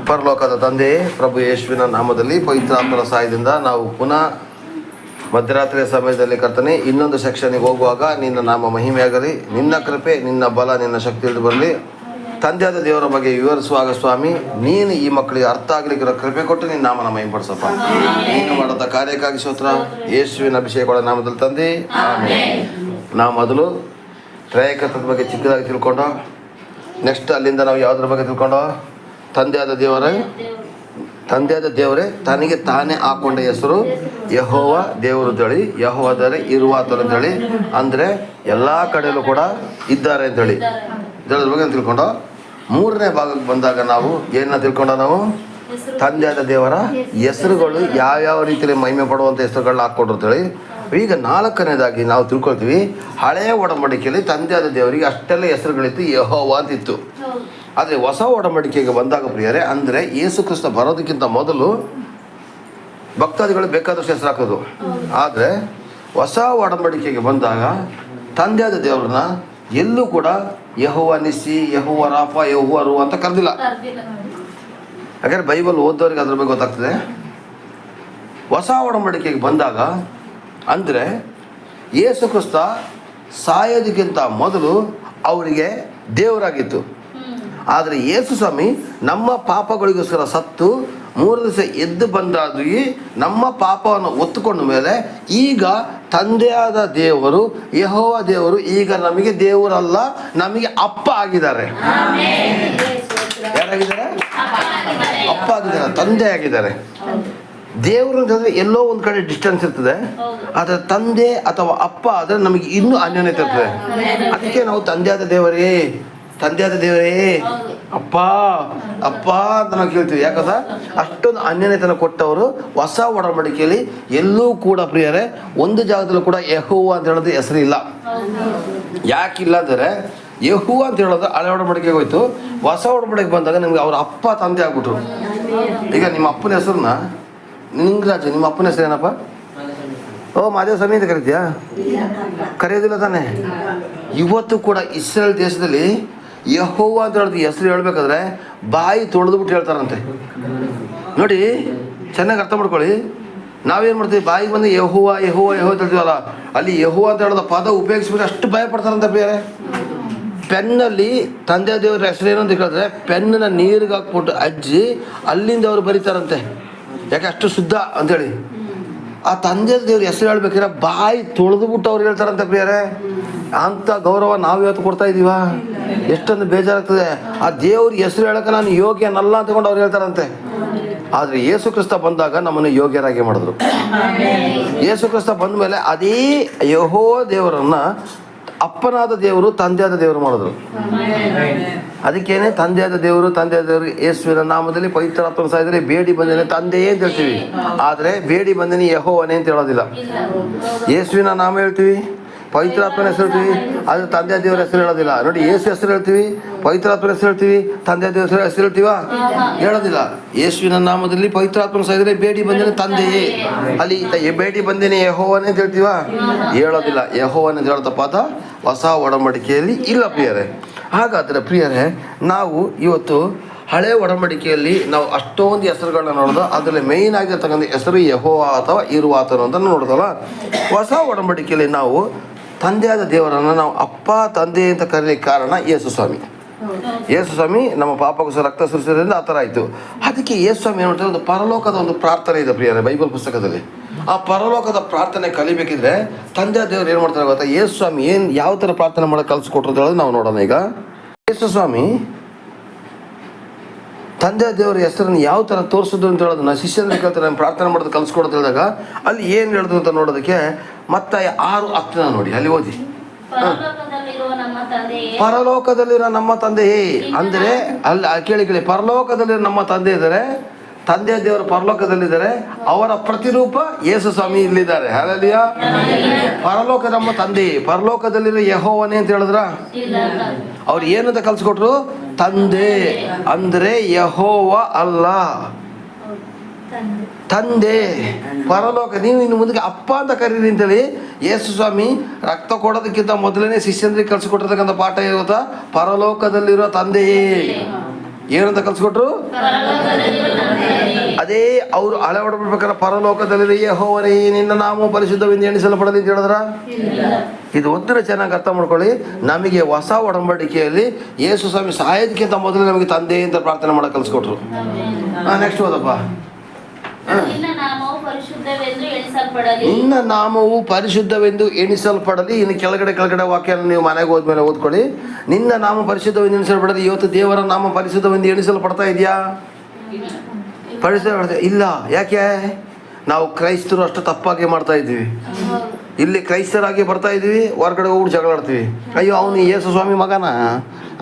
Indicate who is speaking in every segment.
Speaker 1: ಪರಲೋಕದ ತಂದೆ, ಪ್ರಭು ಯೇಸುವಿನ ನಾಮದಲ್ಲಿ ಪವಿತ್ರಾತ್ಮನ ಸಹಾಯದಿಂದ ನಾವು ಪುನಃ ಮಧ್ಯರಾತ್ರಿಯ ಸಮಯದಲ್ಲಿ ಕರ್ತನೆ ಇನ್ನೊಂದು ಸೆಕ್ಷನ್ಗೆ ಹೋಗುವಾಗ ನಿನ್ನ ನಾಮ ಮಹಿಮೆಯಾಗಲಿ, ನಿನ್ನ ಕೃಪೆ, ನಿನ್ನ ಬಲ, ನಿನ್ನ ಶಕ್ತಿ ಇಳಿದು ಬರಲಿ. ತಂದೆಯಾದ ದೇವರ ಬಗ್ಗೆ ವಿವರಿಸುವಾಗ ಸ್ವಾಮಿ ನೀನು ಈ ಮಕ್ಕಳಿಗೆ ಅರ್ಥ ಆಗಲಿಕ್ಕೆ ಕೃಪೆ ಕೊಟ್ಟು ನಿನ್ನ ನಾಮನ ಮಹಿಮೆಪಡಿಸಪ್ಪ. ನೀನು ಮಾಡಿದ ಕಾರ್ಯಕ್ಕಾಗಿ ಸ್ತೋತ್ರ. ಯೇಸುವಿನ ಅಭಿಷೇಕಗಳ ನಾಮದಲ್ಲಿ ತಂದೆ, ಆಮೆನ್. ನಾವು ಮೊದಲು ತ್ರೈಕತ್ವದ ಬಗ್ಗೆ ಚಿಕ್ಕದಾಗಿ ತಿಳ್ಕೊಂಡು ನೆಕ್ಸ್ಟ್ ಅಲ್ಲಿಂದ ನಾವು ಯಾವುದ್ರ ಬಗ್ಗೆ ತಿಳ್ಕೊಂಡು ತಂದೆಯಾದ ದೇವರೇ ತನಗೆ ತಾನೇ ಹಾಕೊಂಡ ಹೆಸರು ಯೆಹೋವ ದೇವರು ಅಂತೇಳಿ, ಯೆಹೋವದರೆ ಇರುವಾತರು ಅಂತೇಳಿ, ಅಂದರೆ ಎಲ್ಲ ಕಡೆಯಲ್ಲೂ ಕೂಡ ಇದ್ದಾರೆ ಅಂತೇಳಿ ಇದರ ಬಗ್ಗೆ ತಿಳ್ಕೊಂಡು ಮೂರನೇ ಭಾಗಕ್ಕೆ ಬಂದಾಗ ನಾವು ಏನನ್ನ ತಿಳ್ಕೊಂಡ ನಾವು ತಂದೆಯಾದ ದೇವರ ಹೆಸರುಗಳು ಯಾವ್ಯಾವ ರೀತಿಯಲ್ಲಿ ಮಹಿಮೆ ಪಡುವಂಥ ಹೆಸರುಗಳನ್ನ ಹಾಕ್ಕೊಂಡಿರ್ತೇಳಿ. ಈಗ ನಾಲ್ಕನೇದಾಗಿ ನಾವು ತಿಳ್ಕೊಳ್ತೀವಿ, ಹಳೆಯ ಒಡಂಬಡಿಕೆಯಲ್ಲಿ ತಂದೆಯಾದ ದೇವರಿಗೆ ಅಷ್ಟೆಲ್ಲ ಹೆಸರುಗಳಿತ್ತು, ಯೆಹೋವ ಅಂತಿತ್ತು. ಆದರೆ ಹೊಸ ಒಡಂಬಡಿಕೆಗೆ ಬಂದಾಗ ಪ್ರಿಯರೇ, ಅಂದರೆ ಯೇಸು ಕ್ರಿಸ್ತ ಬರೋದಕ್ಕಿಂತ ಮೊದಲು ಭಕ್ತಾದಿಗಳು ಬೇಕಾದಷ್ಟು ಹೆಸರು ಹಾಕೋದು. ಆದರೆ ಹೊಸ ಒಡಂಬಡಿಕೆಗೆ ಬಂದಾಗ ತಂದೆಯಾದ ದೇವರನ್ನ ಎಲ್ಲೂ ಕೂಡ ಯೆಹೋವ ನಿಸ್ಸಿ, ಯೆಹೋವ ರಾಫ, ಯೆಹೋವ ರು ಅಂತ ಕರೆದಿಲ್ಲ. ಯಾಕಂದರೆ ಬೈಬಲ್ ಓದೋರಿಗೆ ಅದ್ರ ಬಗ್ಗೆ ಗೊತ್ತಾಗ್ತದೆ. ಹೊಸ ಒಡಂಬಡಿಕೆಗೆ ಬಂದಾಗ ಅಂದರೆ ಯೇಸು ಕ್ರಿಸ್ತ ಸಾಯೋದಕ್ಕಿಂತ ಮೊದಲು ಅವರಿಗೆ ದೇವರಾಗಿತ್ತು. ಆದರೆ ಯೇಸು ಸ್ವಾಮಿ ನಮ್ಮ ಪಾಪಗಳಿಗೋಸ್ಕರ ಸತ್ತು 3 ದಿವಸ ಎದ್ದು ಬಂದಾದ್ವಿ ನಮ್ಮ ಪಾಪವನ್ನು ಒತ್ತುಕೊಂಡ ಮೇಲೆ ಈಗ ತಂದೆಯಾದ ದೇವರು ಯೆಹೋವ ದೇವರು ಈಗ ನಮಗೆ ದೇವರಲ್ಲ, ನಮಗೆ ಅಪ್ಪ ಆಗಿದ್ದಾರೆ. ಯಾರಾಗಿದ್ದಾರೆ? ಅಪ್ಪ ಆಗಿದ್ದಾರೆ, ತಂದೆ ಆಗಿದ್ದಾರೆ. ದೇವರು ಅಂತಂದರೆ ಎಲ್ಲೋ ಒಂದು ಕಡೆ ಡಿಸ್ಟೆನ್ಸ್ ಇರ್ತದೆ, ಆದರೆ ತಂದೆ ಅಥವಾ ಅಪ್ಪ ಆದರೆ ನಮಗೆ ಇನ್ನೂ ಅನ್ಯೋನ್ಯತೆ ಇರ್ತದೆ. ಅದಕ್ಕೆ ನಾವು ತಂದೆಯಾದ ದೇವರೇ ಅಪ್ಪ ಅಪ್ಪ ಅಂತ ನಾವು ಕೇಳ್ತೀವಿ. ಯಾಕಂದ್ರೆ ಅಷ್ಟೊಂದು ಅನ್ಯನೆತನ ಕೊಟ್ಟವರು ಹೊಸ ಒಡಂಬಡಿಕೆಯಲ್ಲಿ ಎಲ್ಲೂ ಕೂಡ ಪ್ರಿಯರೇ ಒಂದು ಜಾಗದಲ್ಲೂ ಕೂಡ ಯೆಹೋವ ಅಂತ ಹೇಳೋದು ಹೆಸರು ಇಲ್ಲ. ಯಾಕಿಲ್ಲ ಅಂದರೆ ಯೆಹೋವ ಅಂತ ಹೇಳೋದು ಹಳೆ ಒಡಂಬಡಿಕೆಗೆ ಹೋಯ್ತು. ಹೊಸ ಒಡಂಬಡಿಕೆ ಬಂದಾಗ ನಿಮ್ಗೆ ಅವ್ರ ಅಪ್ಪ ತಂದೆ ಆಗ್ಬಿಟ್ರು. ಈಗ ನಿಮ್ಮ ಅಪ್ಪನ ಹೆಸರನ್ನ ನಿಂಗರಾಜ್, ನಿಮ್ಮ ಅಪ್ಪನ ಹೆಸರು ಏನಪ್ಪ? ಓ ಮಾದೇವ ಸ್ವಾಮಿ ಅಂತ ಕರಿತೀಯಾ? ಕರೆಯೋದಿಲ್ಲ ತಾನೆ. ಇವತ್ತು ಕೂಡ ಇಸ್ರೇಲ್ ದೇಶದಲ್ಲಿ ಯೆಹೋವ ಅಂತ ಹೇಳೋದು ಹೆಸರು ಹೇಳ್ಬೇಕಾದ್ರೆ ಬಾಯಿ ತೊಳೆದ್ಬಿಟ್ಟು ಹೇಳ್ತಾರಂತೆ. ನೋಡಿ, ಚೆನ್ನಾಗಿ ಅರ್ಥ ಮಾಡ್ಕೊಳ್ಳಿ. ನಾವೇನು ಮಾಡ್ತೀವಿ, ಬಾಯಿಗೆ ಬಂದು ಯೆಹೋವ ಯೆಹೋವ ಯೆಹೋವ ಅಂತ ಹೇಳ್ತೀವಲ್ಲ, ಅಲ್ಲಿ ಯೆಹೋವ ಅಂತ ಹೇಳೋದು ಪದ ಉಪಯೋಗಿಸ್ಬಿಟ್ಟು ಅಷ್ಟು ಭಯ ಪಡ್ತಾರಂತೆ ಬೇರೆ. ಪೆನ್ನಲ್ಲಿ ತಂದೆ ದೇವರ ಹೆಸರು ಏನು ಅಂತ ಕೇಳಿದ್ರೆ ಪೆನ್ನ ನೀರಿಗೆ ಹಾಕ್ಬಿಟ್ಟು ಅಜ್ಜಿ ಅಲ್ಲಿಂದ ಅವ್ರು ಬರೀತಾರಂತೆ. ಯಾಕೆ ಅಷ್ಟು ಶುದ್ಧ ಅಂಥೇಳಿ. ಆ ತಂದೆ ದೇವ್ರ ಹೆಸರು ಹೇಳ್ಬೇಕಾದ್ರೆ ಬಾಯಿ ತೊಳೆದ್ಬಿಟ್ಟು ಅವ್ರು ಹೇಳ್ತಾರಂತೆ ಪ್ರಿಯರೇ. ಅಂಥ ಗೌರವ ನಾವು ಇವತ್ತು ಕೊಡ್ತಾ ಇದ್ದೀವ? ಎಷ್ಟೊಂದು ಬೇಜಾರಾಗ್ತದೆ. ಆ ದೇವ್ರ ಹೆಸರು ಹೇಳಕ್ಕೆ ನಾನು ಯೋಗ್ಯನಲ್ಲ ಅಂತಕೊಂಡು ಅವ್ರು ಹೇಳ್ತಾರಂತೆ. ಆದರೆ ಯೇಸು ಕ್ರಿಸ್ತ ಬಂದಾಗ ನಮ್ಮನ್ನು ಯೋಗ್ಯರಾಗಿ ಮಾಡಿದ್ರು. ಯೇಸು ಕ್ರಿಸ್ತ ಬಂದ ಮೇಲೆ ಅದೇ ಯೆಹೋವ ದೇವರನ್ನ ಅಪ್ಪನಾದ ದೇವರು ತಂದೆಯಾದ ದೇವರು ಮಾಡಿದ್ರು. ಅದಕ್ಕೇನೆ ತಂದೆಯಾದ ದೇವರು ಯೇಸುವಿನ ನಾಮದಲ್ಲಿ ಪವಿತ್ರಾತ್ಮನ ಸಹಾಯದಲ್ಲಿ ಬೇಡಿ ಬಂದೇನೆ ತಂದೆಯೇ ಅಂತ ಹೇಳ್ತೀವಿ. ಆದರೆ ಬೇಡಿ ಬಂದೇನೆ ಯೆಹೋವನೇ ಅಂತ ಹೇಳೋದಿಲ್ಲ. ಯೇಸುವಿನ ನಾಮ ಹೇಳ್ತೀವಿ, ಪವಿತ್ರಾತ್ಮನ ಹೆಸರು ಹೇಳ್ತೀವಿ, ಆದರೆ ತಂದೆಯ ದೇವರ ಹೆಸರು ಹೇಳೋದಿಲ್ಲ. ನೋಡಿ, ಯೇಸು ಹೆಸರು ಹೇಳ್ತೀವಿ, ಪವಿತ್ರಾತ್ಮನ ಹೆಸರು ಹೇಳ್ತೀವಿ, ತಂದೆಯ ದೇವರ ಹೆಸರು ಹೇಳ್ತೀವ? ಹೇಳೋದಿಲ್ಲ. ಯೇಸುವಿನ ನಾಮದಲ್ಲಿ ಪವಿತ್ರಾತ್ಮನ ಸಹಾಯದಲ್ಲಿ ಬೇಡಿ ಬಂದೇನೆ ತಂದೆಯೇ, ಅಲ್ಲಿ ಬೇಡಿ ಬಂದೇನೆ ಯೆಹೋವನೇ ಅಂತ ಹೇಳ್ತೀವ? ಹೇಳೋದಿಲ್ಲ. ಯೆಹೋವನೇ ಅಂತ ಹೇಳೋ ಪದ ಹೊಸ ಒಡಂಬಡಿಕೆಯಲ್ಲಿ ಇಲ್ಲ ಪ್ರಿಯರೇ. ಹಾಗಾದರೆ ಪ್ರಿಯರೇ, ನಾವು ಇವತ್ತು ಹಳೆ ಒಡಂಬಡಿಕೆಯಲ್ಲಿ ನಾವು ಅಷ್ಟೊಂದು ಹೆಸರುಗಳನ್ನ ನೋಡೋದು, ಅದರಲ್ಲಿ ಮೇಯ್ನ್ ಆಗಿರ್ತಕ್ಕಂಥ ಹೆಸರು ಯೆಹೋವ ಅಥವಾ ಇರುವಾತನು ಅಂತ ನೋಡೋದಲ್ಲ. ಹೊಸ ಒಡಂಬಡಿಕೆಯಲ್ಲಿ ನಾವು ತಂದೆಯಾದ ದೇವರನ್ನು ನಾವು ಅಪ್ಪ ತಂದೆ ಅಂತ ಕರೀಲಿಕ್ಕೆ ಕಾರಣ ಯೇಸು ಸ್ವಾಮಿ. ಯೇಸು ಸ್ವಾಮಿ ನಮ್ಮ ಪಾಪಗೋಸ್ಕರ ರಕ್ತ ಸುರಿಸೋದ್ರಿಂದ ಆ ಥರ ಆಯಿತು. ಅದಕ್ಕೆ ಯೇಸು ಸ್ವಾಮಿ ಏನು ಮಾಡ್ತಾರೆ, ಒಂದು ಪರಲೋಕದ ಒಂದು ಪ್ರಾರ್ಥನೆ ಇದೆ ಪ್ರಿಯರೇ ಬೈಬಲ್ ಪುಸ್ತಕದಲ್ಲಿ. ಆ ಪರಲೋಕದ ಪ್ರಾರ್ಥನೆ ಕಲಿಬೇಕಿದ್ರೆ ತಂದೆ ದೇವರು ಏನು ಮಾಡ್ತಾರೆ ಗೊತ್ತಾ? ಯೇಸು ಸ್ವಾಮಿ ಯಾವ ಥರ ಪ್ರಾರ್ಥನೆ ಮಾಡೋಕೆ ಕಲಿಸ್ಕೊಟ್ರು ಅಂತ ಹೇಳೋದು ನಾವು ನೋಡೋಣ. ಈಗ ಯೇಸು ಸ್ವಾಮಿ ತಂದೆ ದೇವರ ಹೆಸರನ್ನು ಯಾವ ಥರ ತೋರಿಸೋದು ಅಂತ ಹೇಳೋದು ನಾನು ಶಿಷ್ಯರಿಗೆ ಕೇಳ್ತಾರೆ, ನಾನು ಪ್ರಾರ್ಥನೆ ಮಾಡೋದು ಕಲಿಸ್ಕೊಡೋದು ಹೇಳಿದಾಗ ಅಲ್ಲಿ ಏನು ಹೇಳಿದ್ರು ಅಂತ ನೋಡೋದಕ್ಕೆ ಮತ್ತಾಯ 6:10 ನೋಡಿ, ಅಲ್ಲಿ ಓದಿ. ಪರಲೋಕದಲ್ಲಿರೋ ನಮ್ಮ ತಂದೆಯೇ ಅಂದರೆ ಅಲ್ಲಿ ಕೇಳಿ, ಪರಲೋಕದಲ್ಲಿರೋ ನಮ್ಮ ತಂದೆ ಇದ್ದಾರೆ, ತಂದೆ ದೇವರು ಪರಲೋಕದಲ್ಲಿದ್ದಾರೆ, ಅವರ ಪ್ರತಿರೂಪ ಯೇಸು ಸ್ವಾಮಿ ಇಲ್ಲಿದ್ದಾರೆ. ಹಲ್ಲೆಲೂಯಾ. ಪರಲೋಕ ನಮ್ಮ ತಂದೆ, ಪರಲೋಕದಲ್ಲಿರೋ ಯೆಹೋವನೇ ಅಂತ ಹೇಳಿದ್ರ? ಅವ್ರು ಏನಂತ ಕಲ್ಸ್ಕೊಟ್ರು? ತಂದೆ ಅಂದರೆ ಯೆಹೋವ ಅಲ್ಲ. ತಂದೆ ಪರಲೋಕ. ನೀವು ಇನ್ನು ಮುಂದಕ್ಕೆ ಅಪ್ಪ ಅಂತ ಕರೀರಿ ಅಂತೇಳಿ ಯೇಸು ಸ್ವಾಮಿ ರಕ್ತ ಕೊಡೋದಕ್ಕಿಂತ ಮೊದಲನೇ ಶಿಷ್ಯಂದ್ರಿಗೆ ಕಲ್ಸಿಕೊಟ್ಟಿರ್ತಕ್ಕಂಥ ಪಾಠ ಇರುತ್ತಾ, ಪರಲೋಕದಲ್ಲಿರೋ ತಂದೆಯೇ. ಏನಂತ ಕಲ್ಸ್ಕೊಟ್ರು? ಅದೇ ಅವರು ಹಳೆ ಹೊಡಬಿಡ್ಬೇಕಾದ್ರೆ ಪರಲೋಕದಲ್ಲಿ ಯೆಹೋವನೇ ನಿನ್ನ ನಾಮ ಪರಿಶುದ್ಧವೆಂದು ಎಣಿಸಲ್ಪಡಲಿ ಅಂತ ಹೇಳಿದ್ರ. ಇದು ಒಂದರ ಚೆನ್ನಾಗಿ ಅರ್ಥ ಮಾಡ್ಕೊಳ್ಳಿ. ನಮಗೆ ಹೊಸ ಒಡಂಬಡಿಕೆಯಲ್ಲಿ ಯೇಸು ಸ್ವಾಮಿ ಸಾಯೋದಕ್ಕಿಂತ ಮೊದಲೇ ನಮಗೆ ತಂದೆ ಅಂತ ಪ್ರಾರ್ಥನೆ ಮಾಡಕ್ಕೆ ಕಲ್ಸ್ಕೊಟ್ರು. ನೆಕ್ಸ್ಟ್ ಓದಪ್ಪ. ನಿನ್ನ ನಾಮವು ಪರಿಶುದ್ಧವೆಂದು ಎಣಿಸಲ್ಪಡಲಿ. ಇನ್ನು ಕೆಳಗಡೆ ವಾಕ್ಯ ನೀವು ಮನೆಗೆ ಹೋದ್ಮೇಲೆ ಓದ್ಕೊಳ್ಳಿ. ನಿನ್ನ ನಾಮ ಪರಿಶುದ್ಧವೆಂದು ಎಣಿಸಲ್ಪಡಲಿ. ಇವತ್ತು ದೇವರ ನಾಮ ಪರಿಶುದ್ಧವೆಂದು ಎಣಿಸಲ್ಪಡ್ತಾ ಇದೆಯಾ? ಪರಿಶುದ್ಧ ಇಲ್ಲ. ಯಾಕೆ? ನಾವು ಕ್ರೈಸ್ತರು ಅಷ್ಟು ತಪ್ಪಾಗಿ ಮಾಡ್ತಾ ಇದ್ದೀವಿ. ಇಲ್ಲಿ ಕ್ರೈಸ್ತರಾಗಿ ಬರ್ತಾ ಇದ್ದೀವಿ, ಹೊರಗಡೆ ಹೋಗ್ಬಿಟ್ಟು ಜಗಳ ಆಡ್ತೀವಿ. ಅಯ್ಯೋ ಅವನು ಯೇಸು ಸ್ವಾಮಿ ಮಗನ,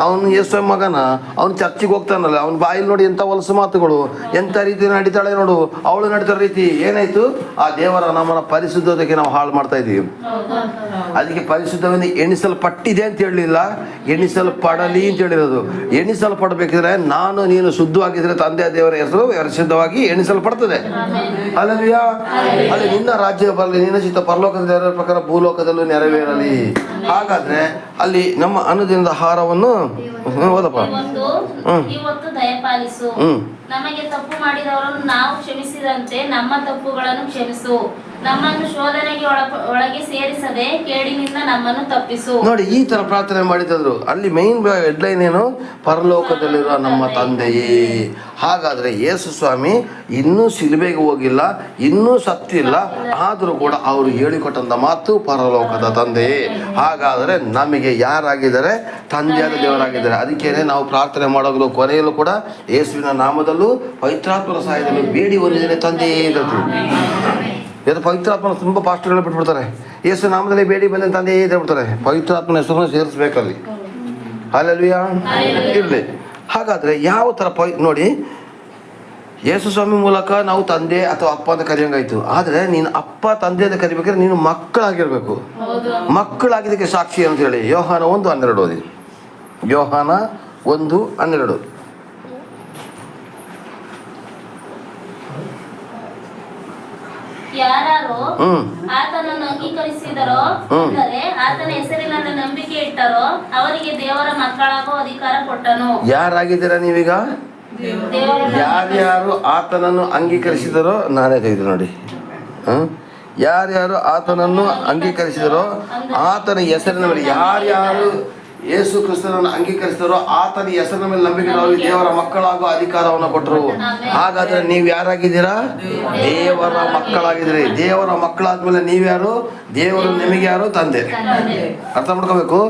Speaker 1: ಅವನು ಯೇಸು ಸ್ವಾಮಿ ಮಗನ, ಅವ್ನು ಚರ್ಚಿಗೆ ಹೋಗ್ತಾನಲ್ಲ, ಅವ್ನ ಬಾಯಲ್ಲಿ ನೋಡಿ ಎಂಥ ಹೊಲಸು ಮಾತುಗಳು, ಎಂಥ ರೀತಿ ನಡೀತಾಳೆ ನೋಡು, ಅವಳು ನಡೀತಾರ ರೀತಿ. ಏನಾಯ್ತು? ಆ ದೇವರ ನಮ್ಮನ್ನ ಪರಿಶುದ್ಧತೆಗೆ ನಾವು ಹಾಳು ಮಾಡ್ತಾ ಇದ್ದೀವಿ. ಅದಕ್ಕೆ ಪರಿಶುದ್ಧವೆಂದು ಎಣಿಸಲ್ಪಟ್ಟಿದೆ ಅಂತ ಹೇಳಲಿಲ್ಲ, ಎಣಿಸಲ್ಪಡಲಿ ಅಂತ ಹೇಳಿರೋದು. ಎಣಿಸಲ್ಪಡಬೇಕಿದ್ರೆ ನಾನು ನೀನು ಶುದ್ಧವಾಗಿದ್ರೆ ತಂದೆ ದೇವರ ಹೆಸರು ಪರಿಶುದ್ಧವಾಗಿ ಎಣಿಸಲ್ಪಡ್ತದೆ. ಅಲ್ಲವಿಯಾ? ಅಲ್ಲಿ ನಿನ್ನ ರಾಜ್ಯ ಬರಲಿ, ನಿನ್ನ ಚಿತ್ತ ಪರಲೋಕದ ನೆರವೇರ ಪ್ರಕಾರ ಭೂಲೋಕದಲ್ಲೂ ನೆರವೇರಲಿ. ಹಾಗಾದ್ರೆ ಅಲ್ಲಿ ನಮ್ಮ ಅನುದಿನದ ಆಹಾರವನ್ನು ಓದಪ್ಪ.
Speaker 2: ಇವತ್ತು ದಯಪಾಲಿಸು. ನಮಗೆ ತಪ್ಪು ಮಾಡಿದವರನ್ನು ನಾವು ಕ್ಷಮಿಸಿದಂತೆ ನಮ್ಮ ತಪ್ಪುಗಳನ್ನು ಕ್ಷಮಿಸು. ನಮ್ಮನ್ನು ಶೋಧನೆಗೆ ಒಳಗೆ ಸೇರಿಸದೆ ಕೇಡಿನಿಂದ ನಮ್ಮನ್ನು ತಪ್ಪಿಸು.
Speaker 1: ನೋಡಿ, ಈ ತರ ಪ್ರಾರ್ಥನೆ ಮಾಡಿದ್ರು. ಅಲ್ಲಿ ಮೈನ್ ಹೆಡ್ಲೈನ್ ಏನು? ಪರಲೋಕದಲ್ಲಿರುವ ನಮ್ಮ ತಂದೆಯೇ. ಹಾಗಾದ್ರೆ ಯೇಸು ಸ್ವಾಮಿ ಇನ್ನೂ ಶಿಲುಬೆಗೆ ಹೋಗಿಲ್ಲ, ಇನ್ನೂ ಸತ್ತಿಲ್ಲ, ಆದರೂ ಕೂಡ ಅವರು ಹೇಳಿಕೊಟ್ಟಂತ ಮಾತು ಪರಲೋಕದ ತಂದೆಯೇ. ಹಾಗಾದ್ರೆ ನಮಗೆ ಯಾರಾಗಿದ್ದಾರೆ? ತಂದೆಯಾದ ದೇವರಾಗಿದ್ದಾರೆ. ಅದಕ್ಕೇನೆ ನಾವು ಪ್ರಾರ್ಥನೆ ಮಾಡೋದು ಕೊನೆಯಲ್ಲೂ ಕೂಡ ಯೇಸುವಿನ ನಾಮದಲ್ಲೂ ಪವಿತ್ರಾತ್ಮನ ಸಹಾಯದಲ್ಲೂ ಬೇಡಿ ಹೊಂದಿದ್ದೇನೆ ತಂದೆಯೇ ಇರೋದು. ಇದು ಪವಿತ್ರಾತ್ಮನ ತುಂಬ ಪಾಸ್ಟರ್ಗಳು ಬಿಟ್ಬಿಡ್ತಾರೆ. ಯೇಸು ನಾಮದಲ್ಲಿ ಬೇಡಿ ಬಂದ ತಂದೆಯೇ ಅಂತ ಹೇಳ್ಬಿಡ್ತಾರೆ. ಪವಿತ್ರಾತ್ಮನ ಹೆಸರನ್ನು ಸೇರಿಸ್ಬೇಕಲ್ಲಿ. ಹಲ್ಲೆಲೂಯಾ ಇರಲಿ. ಹಾಗಾದ್ರೆ ಯಾವ ಥರ ನೋಡಿ, ಯೇಸು ಸ್ವಾಮಿ ಮೂಲಕ ನಾವು ತಂದೆ ಅಥವಾ ಅಪ್ಪ ಅಂತ ಕರೆಯಂಗಾಯ್ತು. ಆದರೆ ನೀನು ಅಪ್ಪ ತಂದೆ ಅಂತ ಕರಿಬೇಕಾದ್ರೆ ನೀನು ಮಕ್ಕಳಾಗಿರ್ಬೇಕು. ಮಕ್ಕಳಾಗಿದ್ದಕ್ಕೆ ಸಾಕ್ಷಿ ಅಂತ ಹೇಳಿ ಯೋಹಾನ 1:12 ಓದಿ. ಯೋಹಾನ 1:12.
Speaker 2: ಯಾರು ಆತನನ್ನು ಅಂಗೀಕರಿಸಿದರೋ, ಅಂದರೆ ಆತನ ಹೆಸರಿನಲ್ಲಿ ನಂಬಿಕೆ ಇಟ್ಟರೋ ಅವರಿಗೆ ದೇವರ ಮಕ್ಕಳಾಗೋ ಅಧಿಕಾರ ಕೊಟ್ಟನು.
Speaker 1: ಯಾರಾಗಿದ್ದೀರಾ ನೀವೀಗ? ಯಾರ್ಯಾರು ಆತನನ್ನು ಅಂಗೀಕರಿಸಿದರೋ, ನಾನೇ ತೆಗೆದು ನೋಡಿ. ಯಾರ್ಯಾರು ಆತನನ್ನು ಅಂಗೀಕರಿಸಿದರೋ ಆತನ ಹೆಸರಿನ ಮೇಲೆ, ಯಾರ್ಯಾರು ಯೇಸು ಕ್ರಿಸ್ತನನ್ನು ಅಂಗೀಕರಿಸಿದರೋ ಆತನ ಹೆಸರಿನ ಮೇಲೆ ನಂಬಿಕೆ ಅವರಿಗೆ ದೇವರ ಮಕ್ಕಳಾಗೋ ಅಧಿಕಾರವನ್ನು ಕೊಟ್ಟರು. ಹಾಗಾದ್ರೆ ನೀವು ಯಾರಾಗಿದ್ದೀರಾ? ದೇವರ ಮಕ್ಕಳಾಗಿದ್ದೀರಿ. ದೇವರ ಮಕ್ಕಳಾದ್ಮೇಲೆ ನೀವ್ಯಾರು? ದೇವರು ನಿಮಗೆ ಯಾರು? ತಂದೆ. ಅರ್ಥ ಮಾಡ್ಕೋಬೇಕು.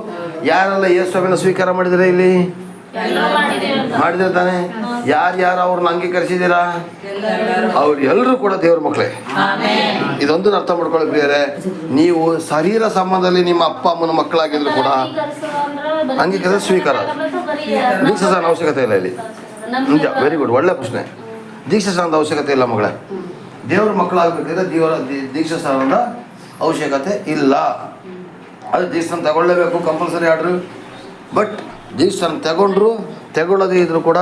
Speaker 1: ಯಾರೆಲ್ಲ ಯೇಸು ಸ್ವಾಮಿನ ಸ್ವೀಕಾರ ಮಾಡಿದ್ರೆ ಇಲ್ಲಿ ಮಾಡಿದ್ರೆ ತಾನೆ? ಯಾರ್ಯಾರು ಅವ್ರನ್ನ ಅಂಗೀಕರಿಸಿದ್ದೀರಾ? ಅವ್ರು ಎಲ್ಲರೂ ಕೂಡ ದೇವ್ರ ಮಕ್ಕಳೇ. ಇದೊಂದು ಅರ್ಥ ಮಾಡ್ಕೊಳ್ಳಿ ಪ್ರಿಯರೇ. ನೀವು ಶರೀರ ಸಂಬಂಧದಲ್ಲಿ ನಿಮ್ಮ ಅಪ್ಪ ಅಮ್ಮನ ಮಕ್ಕಳಾಗಿದ್ರು ಕೂಡ ಅಂಗೀಕರಿಸ ಸ್ವೀಕಾರ. ದೀಕ್ಷಾಸ್ನಾನ ಅವಶ್ಯಕತೆ ಇಲ್ಲ ಇಲ್ಲಿ. ನಿಜ, ವೆರಿ ಗುಡ್, ಒಳ್ಳೆ ಪ್ರಶ್ನೆ. ದೀಕ್ಷಾಸ್ನಾನದ ಅವಶ್ಯಕತೆ ಇಲ್ಲ ಮಗಳೇ. ದೇವ್ರ ಮಕ್ಕಳಾಗಬೇಕಿದ್ರೆ ದೀಕ್ಷಾಸ್ನಾನದ ಅವಶ್ಯಕತೆ ಇಲ್ಲ. ಅದು ದೀಕ್ಷಾಸ್ನಾನ ತಗೊಳ್ಳೇಬೇಕು, ಕಂಪಲ್ಸರಿ ಆರ್ಡ್ರು. ಬಟ್ ದೀಕ್ಷಾಸ್ನಾನ ತಗೊಳ್ಳೋದೇ ಇದ್ರು ಕೂಡ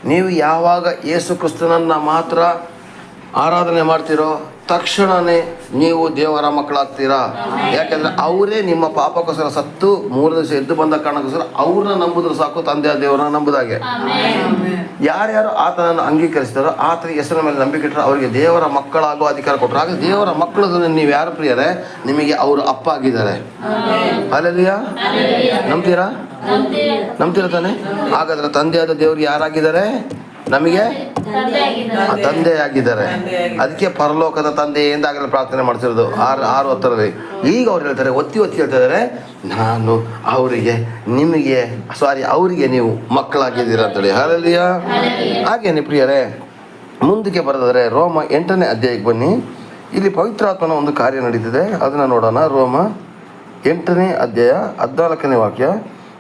Speaker 1: ನೀವು ಯಾವಾಗ ಯೇಸು ಕ್ರಿಸ್ತನನ್ನು ಮಾತ್ರ ಆರಾಧನೆ ಮಾಡ್ತೀರೋ ತಕ್ಷಣವೇ ನೀವು ದೇವರ ಮಕ್ಕಳಾಗ್ತೀರಾ. ಯಾಕೆಂದರೆ ಅವರೇ ನಿಮ್ಮ ಪಾಪಕ್ಕೋಸ್ಕರ ಸತ್ತು 3 ದಿವಸ ಎದ್ದು ಬಂದ ಕಾರಣಕ್ಕೋಸ್ಕರ ಅವ್ರನ್ನ ನಂಬುದ್ರೆ ಸಾಕು, ತಂದೆಯ ದೇವರನ್ನ ನಂಬುದಾಗೆ. ಯಾರ್ಯಾರು ಆತನನ್ನು ಅಂಗೀಕರಿಸಿದಾರೋ ಆತನ ಹೆಸರಿನ ಮೇಲೆ ನಂಬಿಕೆ ಇಟ್ಟರೆ ಅವರಿಗೆ ದೇವರ ಮಕ್ಕಳಾಗೋ ಅಧಿಕಾರ ಕೊಟ್ಟರು. ಹಾಗೆ ದೇವರ ಮಕ್ಕಳು ನೀವು ಯಾರು ಪ್ರಿಯರೇ? ನಿಮಗೆ ಅವರು ಅಪ್ಪ ಆಗಿದ್ದಾರೆ. ಹಲ್ಲೆಲೂಯಾ. ನಂಬ್ತೀರಾ ತಾನೆ? ಹಾಗಾದ್ರೆ ತಂದೆಯಾದ ದೇವರು ಯಾರಾಗಿದ್ದಾರೆ? ನಮಗೆ ತಂದೆ ಆಗಿದ್ದಾರೆ. ಅದಕ್ಕೆ ಪರಲೋಕದ ತಂದೆ ಎಂದಾಗಲೇ ಪ್ರಾರ್ಥನೆ ಮಾಡ್ತಿರೋದು 6:10. ಈಗ ಅವ್ರು ಹೇಳ್ತಾರೆ, ಒತ್ತಿ ಹೇಳ್ತಾ ಇದ್ದಾರೆ, ನಾನು ಅವರಿಗೆ ನೀವು ಮಕ್ಕಳಾಗಿದ್ದೀರಾ ಅಂತೇಳಿ. ಹಲ್ಲೆಲೂಯಾ. ಹಾಗೇನೆ ಪ್ರಿಯರೇ, ಮುಂದಕ್ಕೆ ಬರೆದರೆ ರೋಮ 8ನೇ ಅಧ್ಯಾಯಕ್ಕೆ ಬನ್ನಿ. ಇಲ್ಲಿ ಪವಿತ್ರಾತ್ಮನ ಒಂದು ಕಾರ್ಯ ನಡೀತಿದೆ, ಅದನ್ನು ನೋಡೋಣ. ರೋಮ 8ನೇ ಅಧ್ಯಾಯ 14ನೇ ವಾಕ್ಯ.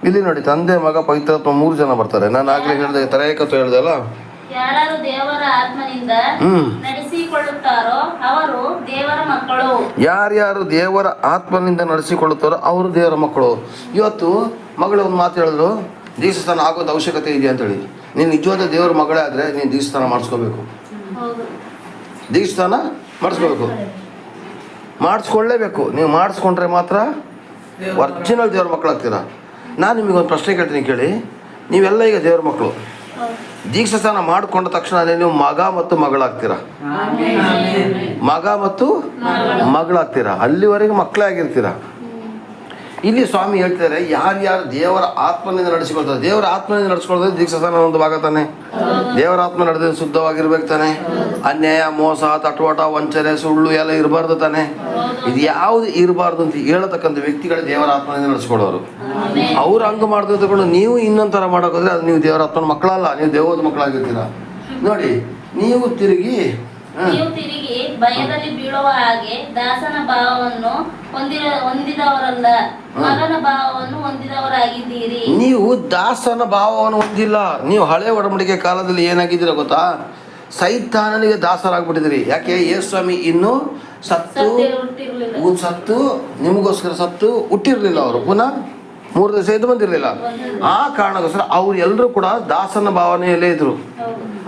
Speaker 1: ಇಲ್ಲಿ ನೋಡಿ, ತಂದೆ ಮಗ ಪವಿತ್ರಾತ್ಮ 3 ಜನ ಬರ್ತಾರೆ. ನಾನು ಆಗಲೇ ಹೇಳಿದೆ, ತರೇಕತ್ವ ಹೇಳ್ದಲ್ಲ.
Speaker 2: ಯಾರು ದೇವರ ಆತ್ಮನಿಂದ ನಡೆಸಿಕೊಳ್ಳುತ್ತಾರೋ ಅವರು ದೇವರ ಮಕ್ಕಳು.
Speaker 1: ಯಾರ್ಯಾರು ದೇವರ ಆತ್ಮನಿಂದ ನಡೆಸಿಕೊಳ್ಳುತ್ತಾರೋ ಅವರು ದೇವರ ಮಕ್ಕಳು. ಇವತ್ತು ಮಗಳು ಒಂದು ಮಾತು ಹೇಳಿದ್ರು, ದೀಕ್ಷಾಸ್ನಾನ ಆಗೋದು ಅವಶ್ಯಕತೆ ಇದೆ ಅಂತೇಳಿ. ನೀನು ನಿಜವಾದ ದೇವರ ಮಗಳೇ ಆದರೆ ನೀನು ದೀಕ್ಷಾಸ್ನಾನ ಮಾಡಿಸ್ಕೋಬೇಕು. ದೀಕ್ಷಾಸ್ನಾನ ಮಾಡಿಸ್ಕೋಬೇಕು, ಮಾಡಿಸ್ಕೊಳ್ಳೇಬೇಕು. ನೀವು ಮಾಡಿಸ್ಕೊಂಡ್ರೆ ಮಾತ್ರ ಒರಿಜಿನಲ್ ದೇವ್ರ ಮಕ್ಕಳಾಗ್ತೀರಾ. ನಾನು ನಿಮಗೊಂದು ಪ್ರಶ್ನೆ ಕೇಳ್ತೀನಿ, ಕೇಳಿ. ನೀವೆಲ್ಲ ಈಗ ದೇವ್ರ ಮಕ್ಕಳು. ದೀಕ್ಷಾಸ್ನಾನ ಮಾಡಿಕೊಂಡ ತಕ್ಷಣ ನೀವು ಮಗ ಮತ್ತು ಮಗಳಾಗ್ತೀರಾ. ಮಗ ಮತ್ತು ಮಗಳಾಗ್ತೀರಾ. ಅಲ್ಲಿವರೆಗೆ ಮಕ್ಕಳೇ ಆಗಿರ್ತೀರಾ. ಇಲ್ಲಿ ಸ್ವಾಮಿ ಹೇಳ್ತಾರೆ, ಯಾರ್ಯಾರು ದೇವರ ಆತ್ಮನಿಂದ ನಡೆಸಿಕೊಳ್ತಾರೆ. ದೇವರ ಆತ್ಮನಿಂದ ನಡೆಸ್ಕೊಳ್ತಾರೆ ದೀಕ್ಷಾಸ್ನಾನ ಒಂದು ಭಾಗ ತಾನೆ. ದೇವರ ಆತ್ಮ ನಡೆದ್ರೆ ಶುದ್ಧವಾಗಿರ್ಬೇಕು ತಾನೆ. ಅನ್ಯಾಯ, ಮೋಸ, ತಟವಾಟ, ವಂಚನೆ, ಸುಳ್ಳು ಎಲ್ಲ ಇರಬಾರ್ದು ತಾನೆ. ಇದು ಯಾವುದು ಇರಬಾರ್ದು ಅಂತ ಹೇಳತಕ್ಕಂಥ ವ್ಯಕ್ತಿಗಳು ದೇವರ ಆತ್ಮನಿಂದ ನಡೆಸ್ಕೊಳ್ಳೋರು. ಅವ್ರು ಹಂಗೆ ಮಾಡ್ದು ತಗೊಂಡು ನೀವು ಇನ್ನೊಂದು ಥರ ಮಾಡೋಕೋದ್ರೆ ಅದು ನೀವು ದೇವರ ಆತ್ಮನ ಮಕ್ಕಳಲ್ಲ, ನೀವು ದೇವದ ಮಕ್ಕಳಾಗಿರ್ತೀರ. ನೋಡಿ, ನೀವು ತಿರುಗಿ
Speaker 2: ಭಯದಲ್ಲಿ ಬೀಳುವ ಹಾಗೆ ದಾಸನ ಭಾವವನ್ನು ಹೊಂದಿದವರಲ್ಲ, ಮಗನ ಭಾವವನ್ನು ಹೊಂದಿದವರಾಗಿದ್ದೀರಿ.
Speaker 1: ನೀವು ದಾಸನ ಭಾವವನ್ನು ಹೊಂದಿಲ್ಲ. ನೀವು ಹಳೆ ಒಡಂಬಡಿಕೆ ಕಾಲದಲ್ಲಿ ಏನಾಗಿದ್ದೀರ ಗೊತ್ತಾ? ಸೈತಾನನಿಗೆ ದಾಸರಾಗ್ಬಿಟ್ಟಿದ್ದೀರಿ. ಯಾಕೆ? ಯೇಸು ಸ್ವಾಮಿ ಇನ್ನೂ ಸತ್ತು ನಿಮಗೋಸ್ಕರ ಸತ್ತು ಹುಟ್ಟಿರ್ಲಿಲ್ಲ. ಅವರು ಪುನಃ 3 ದಿವಸ ಎದ್ದು ಬಂದಿರಲಿಲ್ಲ. ಆ ಕಾರಣಕ್ಕೋಸ್ಕರ ಅವ್ರು ಎಲ್ಲರೂ ಕೂಡ ದಾಸನ ಭಾವನೆಯಲ್ಲೇ ಇದ್ರು.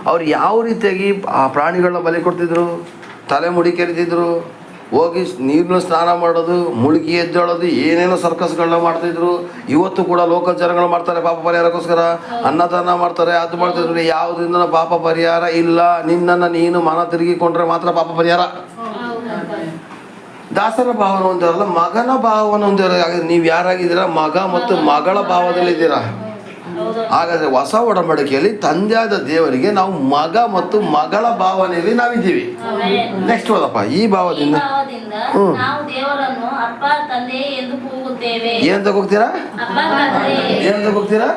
Speaker 1: ಅವ್ರು ಯಾವ ರೀತಿಯಾಗಿ ಆ ಪ್ರಾಣಿಗಳನ್ನ ಬಲಿ ಕೊಡ್ತಿದ್ರು, ತಲೆ ಮುಡಿ ಕೆರಿತಿದ್ರು, ಹೋಗಿ ನೀರಿನ ಸ್ನಾನ ಮಾಡೋದು, ಮುಳುಗಿ ಎದ್ದೇಳೋದು, ಏನೇನೋ ಸರ್ಕಸ್ಗಳನ್ನ ಮಾಡ್ತಿದ್ರು. ಇವತ್ತು ಕೂಡ ಲೋಕಲ್ ಜನಗಳು ಮಾಡ್ತಾರೆ ಪಾಪ ಪರಿಹಾರಕ್ಕೋಸ್ಕರ. ಅನ್ನದಾನ ಮಾಡ್ತಾರೆ, ಅದು ಮಾಡ್ತಿದ್ರು. ಯಾವುದರಿಂದ ಪಾಪ ಪರಿಹಾರ ಇಲ್ಲ. ನಿನ್ನನ್ನು ನೀನು ಮನ ತಿರುಗಿಕೊಂಡ್ರೆ ಮಾತ್ರ ಪಾಪ ಪರಿಹಾರ. ದಾಸನ ಭಾವನ ಹೊಂದಿರಲ್ಲ, ಮಗನ ಭಾವನ ಹೊಂದಿರ. ನೀವು ಯಾರಾಗಿದ್ದೀರಾ? ಮಗ ಮತ್ತು ಮಗಳ ಭಾವದಲ್ಲಿದ್ದೀರಾ. ಹಾಗಾದರೆ ಹೊಸ ಒಡಂಬಡಿಕೆಯಲ್ಲಿ ತಂದೆಯಾದ ದೇವರಿಗೆ ನಾವು ಮಗ ಮತ್ತು ಮಗಳ ಭಾವನೆಯಲ್ಲಿ ನಾವಿದ್ದೀವಿ. ನೆಕ್ಸ್ಟ್ ಓದಪ್ಪ. ಈ ಭಾವದಿಂದ
Speaker 2: ನಾವು ದೇವರನ್ನು ಅಪ್ಪ ತಂದೆ ಎಂದು ಕೂಗುತ್ತೇವೆ.
Speaker 1: ಏನಂತ ಹೋಗ್ತೀರಾ? ಏನಂತ ಹೋಗ್ತೀರಾ?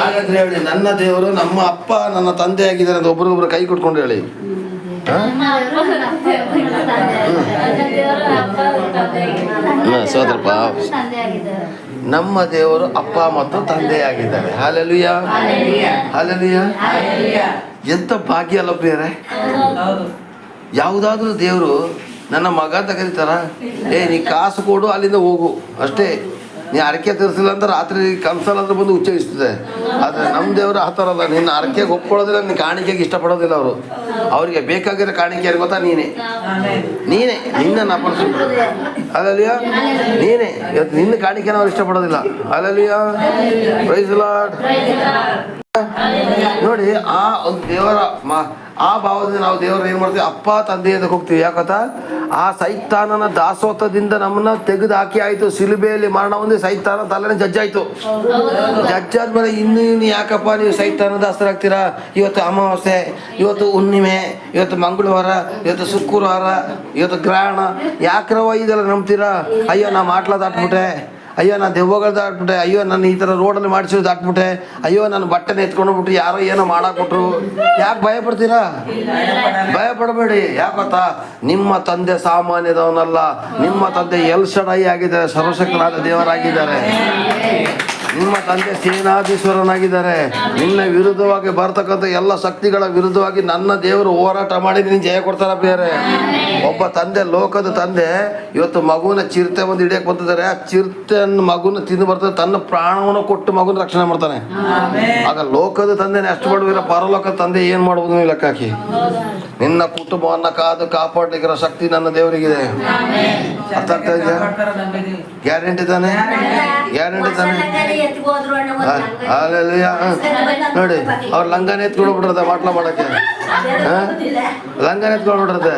Speaker 1: ಹಾಗಾದ್ರೆ ಹೇಳಿ, ನನ್ನ ದೇವರು ನಮ್ಮ ಅಪ್ಪ ನನ್ನ ತಂದೆ ಆಗಿದ್ದಾರೆ ಅಂತ ಒಬ್ರಿಗೊಬ್ರು ಕೈ ಕೊಟ್ಕೊಂಡು ಹೇಳಿ. ಸೋದರಪ್ಪ, ನಮ್ಮ ದೇವರು ಅಪ್ಪ ಮತ್ತು ತಂದೆಯಾಗಿದ್ದಾರೆ. Hallelujah, hallelujah. ಎಂತ ಭಾಗ್ಯ ಅಲ್ಲ ಪ್ರಿಯರೇ. ಯಾವುದಾದ್ರೂ ದೇವರು ನನ್ನ ಮಗ ಅಂತ ಕರೀತಾರ? ನೀ ಕಾಸು ಕೊಡು, ಅಲ್ಲಿಂದ ಹೋಗು ಅಷ್ಟೇ. ನೀ ಅರಕೆ ತೀರಿಸಿಲ್ಲ ಅಂತ ರಾತ್ರಿ ಕನ್ಸಲ್ಲಾದ್ರೂ ಬಂದು ಉಚ್ಚರಿಸ್ತದೆ. ಆದರೆ ನಮ್ಮ ದೇವರು ಆ ಥರ ಅಲ್ಲ. ನಿನ್ನ ಅರಕೆಗೆ ಒಪ್ಕೊಳ್ಳೋದಿಲ್ಲ, ನಿನ್ನ ಕಾಣಿಕೆಗೆ ಇಷ್ಟಪಡೋದಿಲ್ಲ ಅವರು. ಅವರಿಗೆ ಬೇಕಾಗಿರೋ ಕಾಣಿಕೆ ಯಾರು ಗೊತ್ತಾ? ನೀನೇ ನಿನ್ನನ್ನು ಅಪರಿಸು. ಅಲ್ಲಲ್ಲಿಯ ನೀನೇ ಇವತ್ತು ನಿನ್ನ ಕಾಣಿಕೆನ ಅವ್ರು ಇಷ್ಟಪಡೋದಿಲ್ಲ. ಅಲ್ಲಲ್ಲಿಯ ಪ್ರೈಸ್ ಲಾರ್ಡ್. ನೋಡಿ, ಆ ಒಂದು ದೇವರ ಆ ಭಾವದಿಂದ ನಾವು ದೇವರು ಏನು ಮಾಡ್ತೀವಿ? ಅಪ್ಪ ತಂದೆ ಅಂತ ಹೋಗ್ತೀವಿ. ಯಾಕತ್ತ? ಆ ಸೈತಾನನ ದಾಸೋಹದಿಂದ ನಮ್ಮನ್ನ ತೆಗೆದು ಹಾಕಿ ಆಯ್ತು. ಸಿಲುಬೆಯಲ್ಲಿ ಮರಣ ಹೊಂದಿ ಸೈತಾನ ತಲೆನೇ ಜಡ್ಜಾಯ್ತು. ಜಡ್ಜಾದ್ಮೇಲೆ ಇನ್ನು ಯಾಕಪ್ಪ ನೀವು ಸೈತಾನ ದಾಸರಾಗ್ತೀರಾ? ಇವತ್ತು ಅಮಾವಾಸ್ಯೆ, ಇವತ್ತು ಹುಣ್ಣಿಮೆ, ಇವತ್ತು ಮಂಗಳವಾರ, ಇವತ್ತು ಶುಕ್ರವಾರ, ಇವತ್ತು ಗ್ರಹಣ, ಯಾಕ್ರವ ಇದೆಲ್ಲ ನಂಬ್ತೀರಾ? ಅಯ್ಯೋ ನಾ ಮಾಟ್ಲ ದಾಟ್ಬಿಟ್ಟೆ, ಅಯ್ಯೋ ನಾನು ದೆವ್ವಗಳು ದಾಟ್ಬಿಟ್ಟೆ, ಅಯ್ಯೋ ನಾನು ಈ ಥರ ರೋಡಲ್ಲಿ ಮಾಡಿಸಿ ದಾಟ್ಬಿಟ್ಟೆ, ಅಯ್ಯೋ ನನ್ನ ಬಟ್ಟೆನ ಎತ್ಕೊಂಡೋಗ್ಬಿಟ್ಟು ಯಾರೋ ಏನೋ ಮಾಡಾಕ್ಬಿಟ್ರು. ಯಾಕೆ ಭಯ ಪಡ್ತೀರಾ? ಭಯ ಪಡಬೇಡಿ. ಯಾಕೊತ್ತಾ? ನಿಮ್ಮ ತಂದೆ ಸಾಮಾನ್ಯದವನಲ್ಲ. ನಿಮ್ಮ ತಂದೆ ಎಲ್ ಶಡೈ ಆಗಿದ್ದಾರೆ, ಸರ್ವಶಕ್ತನಾದ ದೇವರಾಗಿದ್ದಾರೆ. ನಿಮ್ಮ ತಂದೆ ಸೇನಾಧೀಶ್ವರನಾಗಿದ್ದಾರೆ. ನಿನ್ನ ವಿರುದ್ಧವಾಗಿ ಬರ್ತಕ್ಕಂಥ ಎಲ್ಲ ಶಕ್ತಿಗಳ ವಿರುದ್ಧವಾಗಿ ನನ್ನ ದೇವರು ಹೋರಾಟ ಮಾಡಿ ನೀನು ಜಯ ಕೊಡ್ತಾರ ಬೇರೆ. ಒಬ್ಬ ತಂದೆ, ಲೋಕದ ತಂದೆ, ಇವತ್ತು ಮಗುವಿನ ಚಿರತೆ ಒಂದು ಹಿಡಿಯಕ್ಕೆ ಬಂದಿದ್ದಾರೆ. ಆ ಚಿರತೆಯನ್ನು ಮಗುನ ತಿಂದು ಬರ್ತದೆ, ತನ್ನ ಪ್ರಾಣವನ್ನು ಕೊಟ್ಟು ಮಗುನ ರಕ್ಷಣೆ ಮಾಡ್ತಾನೆ. ಆಗ ಲೋಕದ ತಂದೆನೇ ಅಷ್ಟು ಮಾಡುವಿಲ್ಲ, ಪರಲೋಕದ ತಂದೆ ಏನು ಮಾಡ್ಬೋದು ನೀವು ಲೆಕ್ಕ ಹಾಕಿ. ನಿನ್ನ ಕುಟುಂಬವನ್ನು ಕಾಪಾಡಲಿಕ್ಕಿರೋ ಶಕ್ತಿ ನನ್ನ ದೇವರಿಗಿದೆ. ಅರ್ಥ ಆಗ್ತಾ ಇದೆಯಾ? ಗ್ಯಾರಂಟಿ ತಾನೆ, ಗ್ಯಾರಂಟಿ ತಾನೆ. ನೋಡಿ, ಅವ್ರ ಲಂಗನ ಎತ್ಕೊಂಡ್ಬಿಟ್ರದೆ ಮಾಟ್ಲ ಮಾಡಕ್ಕೆ. ಲಂಗನ ಎತ್ಕೊಂಡ್ಬಿಟ್ರದೆ.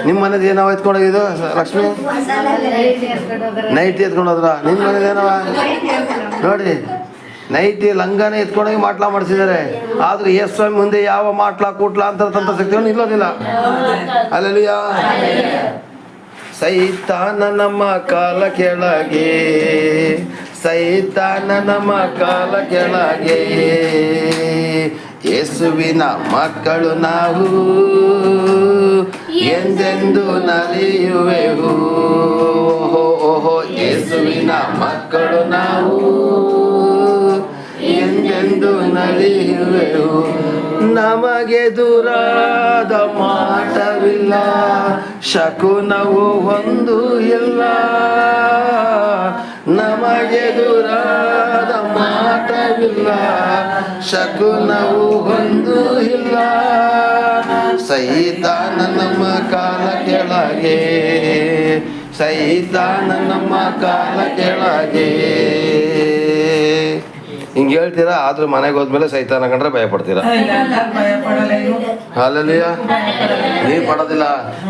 Speaker 1: ನಿಮ್ಮ ಮನೇದು ಏನವ ಎತ್ಕೊಂಡೋಗಿದ್ದು ಲಕ್ಷ್ಮಿ? ನೈಟಿ ಎತ್ಕೊಂಡೋದ್ರ? ನಿಮ್ಮ ಮನೇದು ಏನವ? ನೋಡಿ, ನೈಟಿ ಲಂಗನೇ ಎತ್ಕೊಂಡೋಗಿ ಮಾಟ್ಲ ಮಾಡಿಸಿದ್ದಾರೆ. ಆದ್ರೆ ಯೇಸು ಸ್ವಾಮಿ ಮುಂದೆ ಯಾವ ಮಾಟ್ಲ ಕೂಟ್ಲ ಅಂತ ಶಕ್ತಿಯನ್ನು ನಿಲ್ಲೋದಿಲ್ಲ. ಅಲ್ಲೆಲ್ಲೂಯಾ. ಸೈತಾನ ನಮ್ಮ ಕಾಲ ಕೆಳಗೆ, ಸೈತಾನ ನಮ್ಮ ಕಾಲ ಕೆಳಗೆ, ಯೇಸುವಿನ ಮಕ್ಕಳು ನಾವು ಎಂದೆಂದು ನಲಿಯುವೆವು. ಓಹೋ, ಯೇಸುವಿನ ಮಕ್ಕಳು ನಾವು ಎಂದೆಂದು ನಲಿಯುವೆವು. ನಮಗೆ ದುರಾದ ಮಾಟವಿಲ್ಲ, ಶಕುನವು ಒಂದು ಇಲ್ಲ. ನಮಗೆ ದುರಾದ ಮಾಟ ಆಟವಿಲ್ಲ, ಶಕುನವು ಒಂದು ಇಲ್ಲ. ಸೈತಾನ ನಮ್ಮ ಕಾಲ ಕೆಳಗೆ, ಸೈತಾನ ನಮ್ಮ ಕಾಲ ಕೆಳಗೆ. ಹಿಂಗೆ ಹೇಳ್ತೀರಾ, ಆದ್ರೆ ಮನೆಗೆ ಹೋದ್ಮೇಲೆ ಸೈತಾನ ಕಂಡ್ರೆ ಭಯ ಪಡ್ತೀರಾ. ಹಾಲೆಲೂಯ. ನೀವು ಪಡೋದಿಲ್ಲ.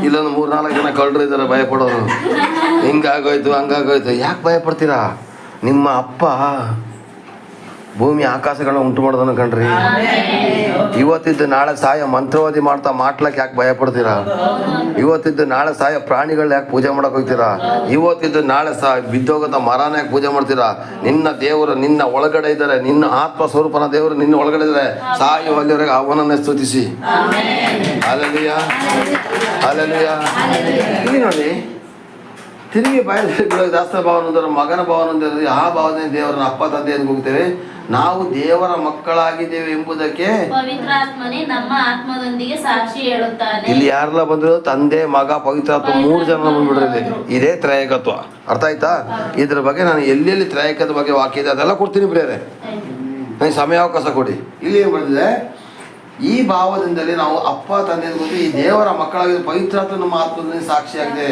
Speaker 1: ಇಲ್ಲೊಂದು 3-4 ಜನ ಕಳ್ಳರು ಇದ್ದಾರೆ ಭಯ ಪಡೋರು. ಹಿಂಗಾಗೋಯ್ತು ಹಂಗಾಗೋಯ್ತು. ಯಾಕೆ ಭಯ ಪಡ್ತೀರಾ? ನಿಮ್ಮ ಅಪ್ಪ ಭೂಮಿ ಆಕಾಶಗಳನ್ನ ಉಂಟು ಮಾಡೋದನ್ನು ಕಣ್ರಿ. ಇವತ್ತಿದ್ದು ನಾಳೆ ಸಾಯ ಮಂತ್ರವಾದಿ ಮಾಡ್ತಾ ಮಾಟ್ಲಕ್ಕೆ ಯಾಕೆ ಭಯ ಪಡ್ತೀರಾ? ಇವತ್ತಿದ್ದು ನಾಳೆ ಸಾಯ ಪ್ರಾಣಿಗಳನ್ನ ಯಾಕೆ ಪೂಜೆ ಮಾಡಕ್ ಹೋಗ್ತೀರಾ? ಇವತ್ತಿದ್ದು ನಾಳೆ ಬಿದ್ದೋಗತ್ತ ಮರನ ಯಾಕೆ ಪೂಜೆ ಮಾಡ್ತೀರಾ? ನಿನ್ನ ದೇವರು ನಿನ್ನ ಒಳಗಡೆ ಇದ್ದಾರೆ, ನಿನ್ನ ಆತ್ಮ ಸ್ವರೂಪನ ದೇವರು ನಿನ್ನ ಒಳಗಡೆ ಇದ್ದಾರೆ. ಸಾಯುವಲ್ಲಿವರೆಗೆ ಅವನನ್ನೇ ಸ್ತುತಿಸಿ. Hallelujah, hallelujah. ಇಲ್ಲಿ ನೋಡಿ, ತಿರುಗಿ ಬಾಯಲ್ಲಿ ದಾಸ ಭಾವನ ಮಗನ ಭಾವನ ಆ ಭಾವನೆ ದೇವರನ್ನ ಅಪ್ಪ ತಂದೆ ಅಂತ ಹೋಗ್ತೇವೆ. ನಾವು ದೇವರ ಮಕ್ಕಳಾಗಿದ್ದೇವೆ ಎಂಬುದಕ್ಕೆ
Speaker 2: ಪವಿತ್ರಾತ್ಮನೇ ನಮ್ಮ ಆತ್ಮದೊಂದಿಗೆ ಸಾಕ್ಷಿ ಹೇಳುತ್ತಾನೆ.
Speaker 1: ಇಲ್ಲಿ ಯಾರೆಲ್ಲ ಬಂದ್ರು, ತಂದೆ ಮಗ ಪವಿತ್ರಾತ್ಮ 3 ಜನ ಬಂದ್ಬಿಡ್ರಿ. ಇದೇ ತ್ರೈಕತ್ವ. ಅರ್ಥ ಆಯ್ತಾ? ಇದ್ರ ಬಗ್ಗೆ ನಾನು ಎಲ್ಲೆಲ್ಲಿ ತ್ರೈಕದ ಬಗ್ಗೆ ವಾಕ್ಯ ಇದೆ ಅದೆಲ್ಲ ಕೊಡ್ತೀನಿ ಪ್ರಿಯರೇ. ನನಗೆ ಸಮಯಾವಕಾಶ ಕೊಡಿ. ಇಲ್ಲಿ ಏನ್ ಬಂದಿದೆ, ಈ ಭಾವದಿಂದಲೇ ನಾವು ಅಪ್ಪ ತಂದೆ ಬಂದು ಈ ದೇವರ ಮಕ್ಕಳಾಗಿದೆ. ಪವಿತ್ರಾತ್ಮ ನಮ್ಮ ಆತ್ಮದಲ್ಲಿ ಸಾಕ್ಷಿಯಾಗಿದೆ.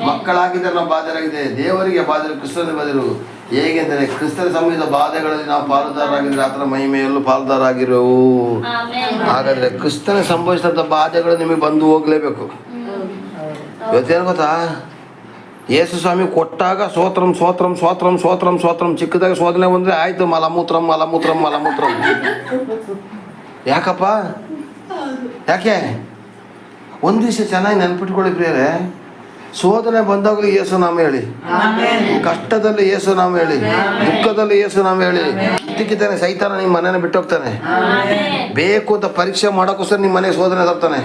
Speaker 1: ಮಕ್ಕಳಾಗಿದ್ದರೆ ನಾವು ಬಾಧ್ಯರಾಗಿದೆ. ದೇವರಿಗೆ ಬಾಧ್ಯರು, ಕ್ರಿಸ್ತನ ಬಾಧ್ಯರು. ಹೇಗೆಂದರೆ ಕ್ರಿಸ್ತನ ಸಮಯದ ಬಾಧೆಗಳಲ್ಲಿ ನಾವು ಪಾಲುದಾರರಾಗಿದ್ರೆ ಆತನ ಮಹಿಮೆಯಲ್ಲೂ ಪಾಲುದಾರರಾಗಿರುವು. ಹಾಗಾದ್ರೆ ಕ್ರಿಸ್ತನ ಸಂಭವಿಸಿದಂಥ ಬಾಧೆಗಳು ನಿಮಗೆ ಬಂದು ಹೋಗ್ಲೇಬೇಕು. ಇವತ್ತೇನು ಗೊತ್ತಾ, ಯೇಸು ಸ್ವಾಮಿ ಕೊಟ್ಟಾಗ ಸೋತ್ರಂ ಸೋತ್ರಂ ಸೋತ್ರಂ ಸೋತ್ರಂ ಸೋತ್ರಂ, ಚಿಕ್ಕದಾಗ ಶೋಧನೆ ಬಂದರೆ ಆಯ್ತು ಮಲಮೂತ್ರಂ ಮಲಮೂತ್ರಂ ಮಲಮೂತ್ರಂ. ಯಾಕಪ್ಪ? ಯಾಕೆ? ಒಂದು ವಿಷಯ ಚೆನ್ನಾಗಿ ನೆನ್ಪಿಟ್ಕೊಳ್ಳಿ ಪ್ರಿಯರೇ, ಶೋಧನೆ ಬಂದಾಗಲೂ ಯೇಸು ನಾಮ ಹೇಳಿ, ಕಷ್ಟದಲ್ಲಿ ಯೇಸು ನಾಮ ಹೇಳಿ, ದುಃಖದಲ್ಲಿ ಯೇಸು ನಾಮ ಹೇಳಿ. ಇದಕ್ಕಿದ್ದಾನೆ ಸೈತಾನ ನಿಮ್ಮ ಮನೇನ ಬಿಟ್ಟು ಹೋಗ್ತಾನೆ. ಬೇಕು ಅಂತ ಪರೀಕ್ಷೆ ಮಾಡೋಕ್ಕೋಸ್ಕರ ನಿಮ್ಮ ಮನೆಗೆ ಶೋಧನೆ ತರ್ತಾನೆ.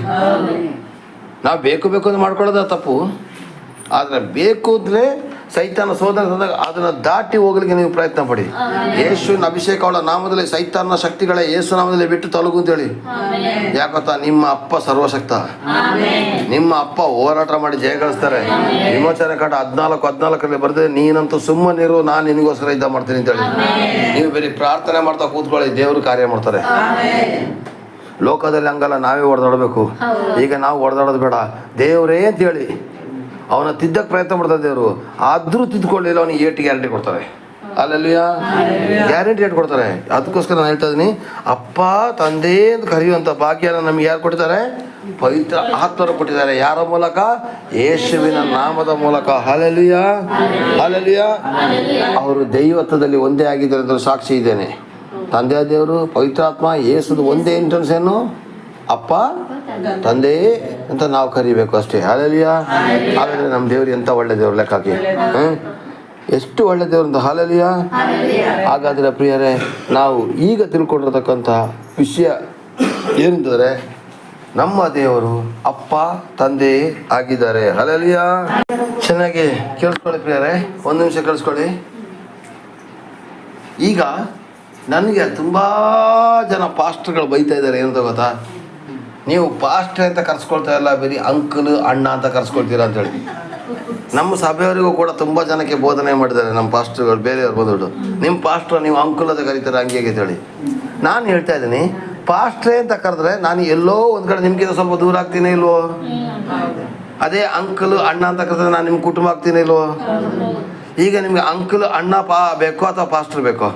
Speaker 1: ನಾವು ಬೇಕು ಬೇಕು ಅಂತ ಮಾಡ್ಕೊಳ್ಳೋದ ತಪ್ಪು. ಆದರೆ ಬೇಕು ಅಂದರೆ ಸೈತಾನ ಶೋಧನೆ ತಂದಾಗ ಅದನ್ನು ದಾಟಿ ಹೋಗ್ಲಿಕ್ಕೆ ನೀವು ಪ್ರಯತ್ನ ಪಡಿ. ಯೇಸುವಿನ ಅಭಿಷೇಕ ಅವಳ ನಾಮದಲ್ಲಿ ಸೈತಾನ ಶಕ್ತಿಗಳೇ ಯೇಸು ನಾಮದಲ್ಲಿ ಬಿಟ್ಟು ತೊಲಗು ಅಂತೇಳಿ. ಯಾಕಂತ ನಿಮ್ಮ ಅಪ್ಪ ಸರ್ವಶಕ್ತ. ನಿಮ್ಮ ಅಪ್ಪ ಹೋರಾಟ ಮಾಡಿ ಜಯಗಳಿಸ್ತಾರೆ. ವಿಮೋಚನೆ ಕಾಂಡ 14:14 ಬರ್ತದೆ, ನೀನಂತೂ ಸುಮ್ಮನಿರು, ನಾನು ನಿನಗೋಸ್ಕರ ಯುದ್ಧ ಮಾಡ್ತೀನಿ ಅಂತೇಳಿ. ನೀವು ಬರೀ ಪ್ರಾರ್ಥನೆ ಮಾಡ್ತಾ ಕೂತ್ಕೊಳ್ಳಿ, ದೇವರು ಕಾರ್ಯ ಮಾಡ್ತಾರೆ. ಲೋಕದಲ್ಲಿ ಹಂಗಲ್ಲ, ನಾವೇ ಹೊಡೆದಾಡಬೇಕು. ಈಗ ನಾವು ಹೊಡೆದಾಡೋದು ಬೇಡ, ದೇವರೇ ಅಂತೇಳಿ ಅವನ ತಿದ್ದಕ್ಕೆ ಪ್ರಯತ್ನ ಮಾಡ್ತಾರೆ ದೇವರು. ಆದರೂ ತಿದ್ದುಕೊಳ್ಳಿಲ್ಲ, ಅವನಿಗೆ ಏಟು ಗ್ಯಾರಂಟಿ ಕೊಡ್ತಾರೆ. ಅಲ್ಲಲ್ಲಿಯ ಗ್ಯಾರಂಟಿ ಏಟ್ ಕೊಡ್ತಾರೆ. ಅದಕ್ಕೋಸ್ಕರ ನಾನು ಹೇಳ್ತಾ ಇದ್ದೀನಿ, ಅಪ್ಪ ತಂದೆ ಅಂತ ಕರೆಯುವಂಥ ಭಾಗ್ಯನ ನಮ್ಗೆ ಯಾರು ಕೊಟ್ಟಿದ್ದಾರೆ? ಪವಿತ್ರ ಆತ್ಮರು ಕೊಟ್ಟಿದ್ದಾರೆ. ಯಾರ ಮೂಲಕ? ಯೇಸುವಿನ ನಾಮದ ಮೂಲಕ. Hallelujah, hallelujah. ಅವರು ದೈವತ್ವದಲ್ಲಿ ಒಂದೇ ಆಗಿದ್ದಾರೆ ಅಂತ ಸಾಕ್ಷಿ ಇದ್ದೇನೆ. ತಂದೆಯ ದೇವರು, ಪವಿತ್ರಾತ್ಮ, ಯೇಸುದು ಒಂದೇ ಎಂಟ್ರೆನ್ಸ್ ಏನು? ಅಪ್ಪ ತಂದೆ ಅಂತ ನಾವು ಕರಿಬೇಕು ಅಷ್ಟೇ. ಹಲ್ಲೆಲೂಯ. ಹಾಗಾದ್ರೆ ನಮ್ಮ ದೇವ್ರು ಎಂತ ಒಳ್ಳೆ ದೇವ್ರು ಲೆಕ್ಕ ಹಾಕಿ. ಎಷ್ಟು ಒಳ್ಳೆ ದೇವ್ರು ಅಂತ. ಹಲ್ಲೆಲೂಯ. ಹಾಗಾದ್ರೆ ಪ್ರಿಯರೇ, ನಾವು ಈಗ ತಿಳ್ಕೊಂಡಿರ್ತಕ್ಕಂಥ ವಿಷಯ ಏನಂತಂದ್ರೆ, ನಮ್ಮ ದೇವರು ಅಪ್ಪ ತಂದೆ ಆಗಿದ್ದಾರೆ. ಹಲ್ಲೆಲೂಯ. ಚೆನ್ನಾಗಿ ಕೇಳಿಸ್ಕೊಳ್ಳಿ ಪ್ರಿಯರೇ, 1 ನಿಮಿಷ ಕೇಳಿಸ್ಕೊಳ್ಳಿ. ಈಗ ನನಗೆ ತುಂಬ ಜನ ಪಾಸ್ಟರ್ಗಳು ಬೈತಾ ಇದ್ದಾರೆ. ಏನಂತ ಗೊತ್ತಾ? ನೀವು ಪಾಸ್ಟರ್ ಅಂತ ಕರ್ಸ್ಕೊಳ್ತಾ ಇಲ್ಲ, ಬರೀ ಅಂಕಲ್ ಅಣ್ಣ ಅಂತ ಕರ್ಸ್ಕೊಳ್ತೀರಾ ಅಂತೇಳಿ. ನಮ್ಮ ಸಭೆಯವರಿಗೂ ಕೂಡ ತುಂಬ ಜನಕ್ಕೆ ಬೋಧನೆ ಮಾಡಿದ್ದಾರೆ ನಮ್ಮ ಪಾಸ್ಟರ್ಗಳು, ಬೇರೆಯವ್ರು ಬಂದ್ಬಿಟ್ಟು, ನಿಮ್ಮ ಪಾಸ್ಟರ್ ನೀವು ಅಂಕಲ್ ಅಂತ ಕರೀತಾರೆ ಹಂಗೆ ಅಂತೇಳಿ. ನಾನು ಹೇಳ್ತಾ ಇದ್ದೀನಿ, ಪಾಸ್ಟ್ರೇ ಅಂತ ಕರೆದ್ರೆ ನಾನು ಎಲ್ಲೋ ಒಂದು ಕಡೆ ನಿಮ್ಗಿಂತ ಸ್ವಲ್ಪ ದೂರ ಆಗ್ತೀನಿ ಇಲ್ವೋ? ಅದೇ ಅಂಕಲ್ ಅಣ್ಣ ಅಂತ ಕರೆದ್ರೆ ನಾನು ನಿಮ್ಮ ಕುಟುಂಬ ಆಗ್ತೀನಿ ಇಲ್ವೋ? ಈಗ ನಿಮ್ಗೆ ಅಂಕಲ್ ಅಣ್ಣ ಬೇಕೋ ಅಥವಾ ಪಾಸ್ಟರ್ ಬೇಕೋ?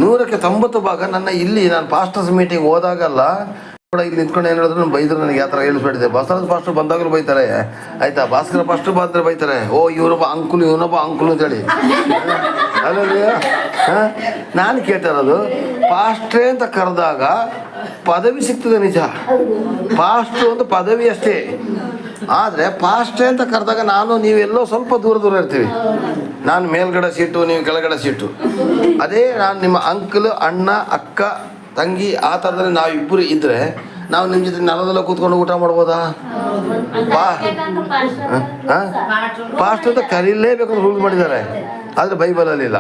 Speaker 1: 100ಕ್ಕೆ 90 ಭಾಗ ನನ್ನ ಇಲ್ಲಿ ನಾನು ಪಾಸ್ಟರ್ಸ್ ಮೀಟಿಂಗ್ ಹೋದಾಗಲ್ಲ ಕೂಡ ಇಲ್ಲಿ ನಿಂತ್ಕೊಂಡು ಏನು ಹೇಳಿದ್ರು ಬೈದ್ರು. ನನಗೆ ಯಾವ ಥರ ಹೇಳಿಸ್ಬಿಟ್ಟಿದೆ. ಬಸವರಾಜ್ ಪಾಸ್ಟರ್ ಬಂದಾಗಲೂ ಬೈತಾರೆ, ಆಯ್ತಾ? ಭಾಸ್ಕರ ಪಾಸ್ಟರ್ ಬಂದರೆ ಬೈತಾರೆ, ಓ ಇವರೊಬ್ಬ ಅಂಕುಲು ಇವನೊಬ್ಬ ಅಂಕುಲು ಅಂತೇಳಿ. ಅಲ್ಲಲ್ಲಿ ನಾನು ಕೇಳ್ತಾ ಇರೋದು, ಪಾಸ್ಟ್ರೇ ಅಂತ ಕರೆದಾಗ ಪದವಿ ಸಿಗ್ತದೆ ನಿಜ, ಪಾಸ್ಟ್ರು ಒಂದು ಪದವಿ ಅಷ್ಟೇ. ಆದರೆ ಪಾಸ್ಟ್ರೇ ಅಂತ ಕರೆದಾಗ ನಾನು ನೀವೆಲ್ಲೋ ಸ್ವಲ್ಪ ದೂರ ದೂರ ಇರ್ತೀವಿ. ನಾನು ಮೇಲ್ಗಡೆ ಸೀಟು, ನೀವು ಕೆಳಗಡೆ ಸೀಟು. ಅದೇ ನಾನು ನಿಮ್ಮ ಅಂಕಲ್ ಅಣ್ಣ ಅಕ್ಕ ತಂಗಿ ಆ ಥರದಲ್ಲಿ ನಾವಿಬ್ಬರು ಇದ್ದರೆ ನಾವು ನಿಮ್ಮ ಜೊತೆ ನೆಲದಲ್ಲ ಕೂತ್ಕೊಂಡು ಊಟ ಮಾಡ್ಬೋದಾ? ಪಾಸ್ಟ್ ಅಂತ ಕರೀಲೇಬೇಕು ಅಂತ ರೂಲ್ ಮಾಡಿದ್ದಾರೆ, ಆದರೆ ಬೈಬಲಲ್ಲಿ ಇಲ್ಲ.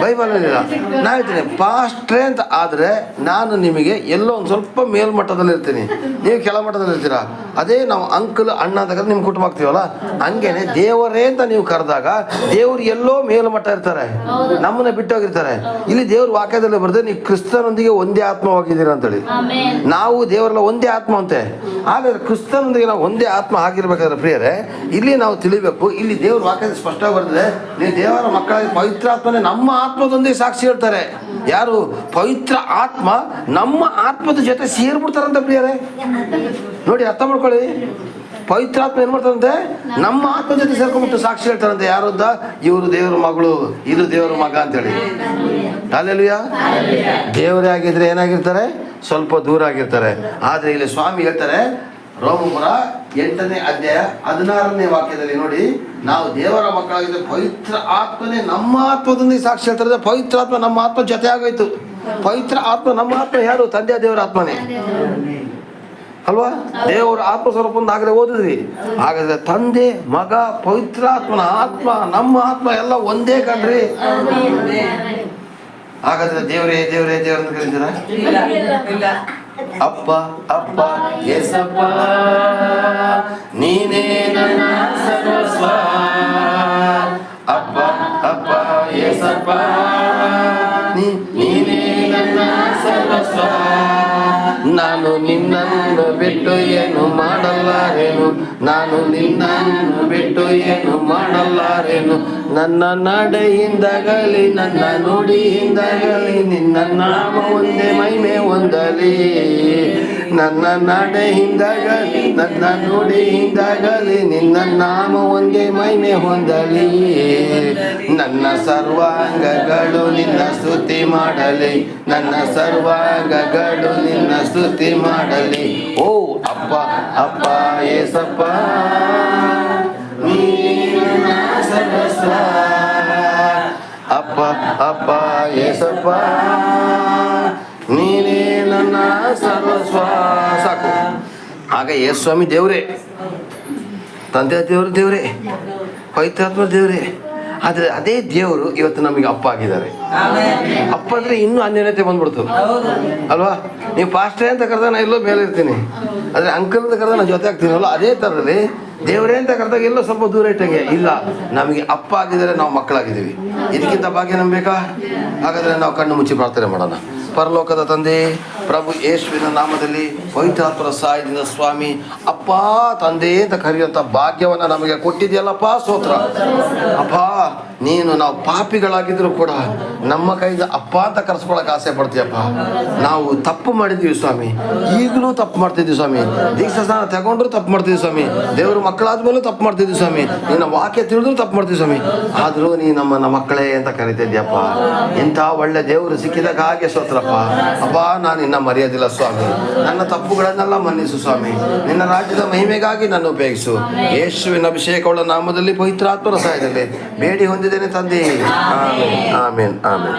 Speaker 1: ಬೈಬಲ್ ಇಲ್ಲ. ನಾ ಹೇಳ್ತೀನಿ ಪಾಸ್ಟ್ರೇ ಅಂತ ಆದರೆ ನಾನು ನಿಮಗೆ ಎಲ್ಲೋ ಒಂದು ಸ್ವಲ್ಪ ಮೇಲ್ಮಟ್ಟದಲ್ಲಿ ಇರ್ತೀನಿ, ನೀವು ಕೆಳಮಟ್ಟದಲ್ಲಿ ಇರ್ತೀರಾ. ಅದೇ ನಾವು ಅಂಕಲ್ ಅಣ್ಣ ಅಂತ ಕರೆದು ನಿಮ್ಮ ಕುಟುಂಬ ಆಗ್ತೀವಲ್ಲ, ಹಂಗೇನೆ ದೇವರೇ ಅಂತ ನೀವು ಕರೆದಾಗ ದೇವ್ರು ಎಲ್ಲೋ ಮೇಲ್ಮಟ್ಟ ಇರ್ತಾರೆ, ನಮ್ಮನ್ನ ಬಿಟ್ಟೋಗಿರ್ತಾರೆ. ಇಲ್ಲಿ ದೇವ್ರ ವಾಕ್ಯದಲ್ಲಿ ಬರ್ತದೆ, ನೀವು ಕ್ರಿಸ್ತನೊಂದಿಗೆ ಒಂದೇ ಆತ್ಮವಾಗಿದ್ದೀರಾ ಅಂತೇಳಿ. ನಾವು ದೇವರೆಲ್ಲ ಒಂದೇ ಆತ್ಮ ಅಂತೆ. ಹಾಗಾದ್ರೆ ಕ್ರಿಸ್ತನೊಂದಿಗೆ ನಾವು ಒಂದೇ ಆತ್ಮ ಆಗಿರ್ಬೇಕಾದ್ರೆ ಪ್ರಿಯರೇ, ಇಲ್ಲಿ ನಾವು ತಿಳಿಬೇಕು, ಇಲ್ಲಿ ದೇವ್ರ ವಾಕ್ಯದ ಸ್ಪಷ್ಟವಾಗಿ ಬರ್ತದೆ, ನೀವು ದೇವರ ಮಕ್ಕಳಾಗಿ ಪವಿತ್ರ ಆತ್ಮನೇ ನಮ್ಮ ಆತ್ಮದೊಂದಿಗೆ ಸಾಕ್ಷಿ ಹೇಳ್ತಾರೆ. ಯಾರು? ಪವಿತ್ರ ಆತ್ಮ ನಮ್ಮ ಆತ್ಮದ ಜೊತೆ ಸೇರ್ಬಿಡ್ತಾರಂತ ಪ್ರಿಯರೇ. ನೋಡಿ, ಅರ್ಥ ಮಾಡ್ಕೊಳ್ಳಿ. ಪವಿತ್ರ ಆತ್ಮ ಏನ್ ಮಾಡ್ತಾರಂತೆ? ನಮ್ಮ ಆತ್ಮ ಜೊತೆ ಸೇರ್ಕೊಂಡ್ಬಿಟ್ಟು ಸಾಕ್ಷಿ ಹೇಳ್ತಾರಂತೆ. ಯಾರದ್ದ? ಇವರು ದೇವರ ಮಗಳು, ಇದು ದೇವರ ಮಗ ಅಂತೇಳಿ. ಹಲ್ಲೆಲೂಯಾ. ದೇವರೇ ಆಗಿದ್ರೆ ಏನಾಗಿರ್ತಾರೆ? ಸ್ವಲ್ಪ ದೂರ ಆಗಿರ್ತಾರೆ. ಆದ್ರೆ ಇಲ್ಲಿ ಸ್ವಾಮಿ ಹೇಳ್ತಾರೆ, ರೋಮಪುರ 8ನೇ ಅಧ್ಯಾಯ 16ನೇ ವಾಕ್ಯದಲ್ಲಿ ನೋಡಿ, ನಾವು ದೇವರ ಮಕ್ಕಳಾಗಿದ್ದರೆ ಪವಿತ್ರ ಆತ್ಮನೇ ನಮ್ಮ ಆತ್ಮದೊಂದಿಗೆ ಸಾಕ್ಷಿ ಹೇಳ್ತಾರೆ. ಪವಿತ್ರ ಆತ್ಮ ನಮ್ಮ ಆತ್ಮ ಜೊತೆ ಆಗೋಯ್ತು. ಪವಿತ್ರ ಆತ್ಮ ನಮ್ಮ ಆತ್ಮ ಯಾರು? ತಂದೆಯ ದೇವರ ಆತ್ಮನೇ ಅಲ್ವಾ? ದೇವರ ಆತ್ಮ ಸ್ವರೂಪ ಆಗಲೇ ಓದಿದ್ರಿ. ಹಾಗಾದ್ರೆ ತಂದೆ, ಮಗ, ಪವಿತ್ರ ಆತ್ಮನ ಆತ್ಮ, ನಮ್ಮ ಆತ್ಮ ಎಲ್ಲ ಒಂದೇ ಕಣ್ರಿ. ಹಾಗಾದ್ರೆ ದೇವರೇ ದೇವರೇ ದೇವರನ್ನು ಕರೀತೀರಾ? ಅಪ್ಪ ಅಪ್ಪ ಏಸಪ್ಪ ನೀನೇ ನನ್ನ ಸರ್ವಸ್ವ. ಅಪ್ಪ ಅಪ್ಪ ಏಸಪ್ಪ ನೀನೇ ನನ್ನ ಸರ್ವಸ್ವ. ನಾನು ನಿನ್ನನ್ನು ಬಿಟ್ಟು ಏನು ಮಾಡಲಾರೇನು, ನಾನು ನಿನ್ನನ್ನು ಬಿಟ್ಟು ಏನು ಮಾಡಲಾರೇನು. ನನ್ನ ನಡೆಯಿಂದಾಗಲಿ ನನ್ನ ನುಡಿಯಿಂದಾಗಲಿ ನಿನ್ನ ನಾಮ ಒಂದೇ ಮಹಿಮೆ ಹೊಂದಲಿ. ನನ್ನ ನಡೆಯಿಂದಾಗಲಿ ನನ್ನ ನುಡಿಯಿಂದಾಗಲಿ ನಿನ್ನ ನಾಮ ಒಂದೇ ಮಹಿಮೆ ಹೊಂದಲಿ. ನನ್ನ ಸರ್ವಾಂಗಗಳು ನಿನ್ನ ಸ್ತುತಿ ಮಾಡಲಿ, ನನ್ನ ಸರ್ವಾಂಗಗಳು ನಿನ್ನ ಸ್ತುತಿ ಮಾಡಲಿ. ಓ ಅಪ್ಪ ಅಪ್ಪ ಏಸಪ್ಪ ನೀನ ಸರ್ವಸ್ವ. ಅಪ್ಪ ಅಪ್ಪ ಏಸಪ್ಪ ನೀನೇ ನನ್ನ ಸರ್ವಸ್ವ. ಸಾಕು. ಆಗ ಯೇಸು ಸ್ವಾಮಿ ದೇವರೇ, ತಂದೆ ದೇವರು ದೇವರೇ, ಪವಿತ್ರಾತ್ಮ ದೇವರೇ. ಆದರೆ ಅದೇ ದೇವರು ಇವತ್ತು ನಮಗೆ ಅಪ್ಪ ಆಗಿದ್ದಾರೆ. ಅಪ್ಪ ಅಂದ್ರೆ ಇನ್ನೂ ಅನ್ಯತೆ ಬಂದ್ಬಿಡ್ತು ಅಲ್ವಾ? ನೀವು ಪಾಸ್ಟ್ರೇ ಅಂತ ಕರೆದಾಗ ನಾ ಎಲ್ಲೋ ಮೇಲೆ ಇರ್ತೀನಿ, ಆದರೆ ಅಂಕಲ್ ಅಂತ ಕರೆದಾಗ ನಾನು ಜೊತೆ ಆಗ್ತೀನಲ್ಲ, ಅದೇ ಥರದಲ್ಲಿ ದೇವರೇ ಅಂತ ಕರೆದಾಗ ಎಲ್ಲೋ ಸ್ವಲ್ಪ ದೂರ ಇಟ್ಟಂಗೆ ಇಲ್ಲ. ನಮಗೆ ಅಪ್ಪ ಆಗಿದ್ದಾರೆ, ನಾವು ಮಕ್ಕಳಾಗಿದ್ದೀವಿ. ಇದಕ್ಕಿಂತ ಭಾಗ್ಯ ನಮ್ಗೆ ಬೇಕಾ? ಹಾಗಾದರೆ ನಾವು ಕಣ್ಣು ಮುಚ್ಚಿ ಪ್ರಾರ್ಥನೆ ಮಾಡೋಣ. ಪರಲೋಕದ ತಂದೆ, ಪ್ರಭು ಯೇಸುವಿನ ನಾಮದಲ್ಲಿ ಪವಿತ್ರಾತ್ಮರ ಸಹಾಯದಿಂದ ಸ್ವಾಮಿ ಅಪ್ಪ ತಂದೆ ಅಂತ ಕರೆಯುವಂಥ ಭಾಗ್ಯವನ್ನು ನಮಗೆ ಕೊಟ್ಟಿದೆಯಲ್ಲಪ್ಪ, ಸ್ತೋತ್ರ. ಅಪ್ಪ, ನೀನು ನಾವು ಪಾಪಿಗಳಾಗಿದ್ರು ಕೂಡ ನಮ್ಮ ಕೈಯಿಂದ ಅಪ್ಪ ಅಂತ ಕರೆಸ್ಕೊಳಕ್ಕೆ ಆಸೆ ಪಡ್ತೀಯಪ್ಪ. ನಾವು ತಪ್ಪು ಮಾಡಿದ್ದೀವಿ ಸ್ವಾಮಿ, ಈಗಲೂ ತಪ್ಪು ಮಾಡ್ತಿದ್ವಿ ಸ್ವಾಮಿ. ದೀಕ್ಷಾ ಸ್ನಾನ ತಗೊಂಡ್ರು ತಪ್ಪು ಮಾಡ್ತಿದ್ವಿ ಸ್ವಾಮಿ, ದೇವ್ರ ಮಕ್ಕಳಾದ್ಮೇಲೂ ತಪ್ಪು ಮಾಡ್ತಿದ್ವಿ ಸ್ವಾಮಿ, ನಿನ್ನ ವಾಕ್ಯ ತಿಳಿದ್ರು ತಪ್ಪು ಮಾಡ್ತೀವಿ ಸ್ವಾಮಿ. ಆದರೂ ನೀ ನಮ್ಮನ್ನ ಮಕ್ಕಳೇ ಅಂತ ಕರಿತಿದ್ಯಪ್ಪ. ಇಂಥ ಒಳ್ಳೆ ದೇವರು ಸಿಕ್ಕಿದಾಗ ಹಾಗೆ ಸ್ತೋತ್ರಪ್ಪ. ಅಪ್ಪ, ನಾನು ಇನ್ನ ಮರೆಯೋದಿಲ್ಲ ಸ್ವಾಮಿ. ನನ್ನ ತಪ್ಪುಗಳನ್ನೆಲ್ಲ ಮನ್ನಿಸು ಸ್ವಾಮಿ. ನಿನ್ನ ರಾಜ್ಯದ ಮಹಿಮೆಗಾಗಿ ನಾನು ಉಪಯೋಗಿಸು. ಯೇಸುವಿನ ಅಭಿಷೇಕವುಳ್ಳ ನಾಮದಲ್ಲಿ ಪವಿತ್ರಾತ್ಮರ ಸಹಾಯದಲ್ಲಿ ಬೇಡಿ ಹೊಂದಿದ್ದೇನೆ ತಂದೆ. ಆಮೇನ್ ಆಮೇನ್ ಆಮೇನ್.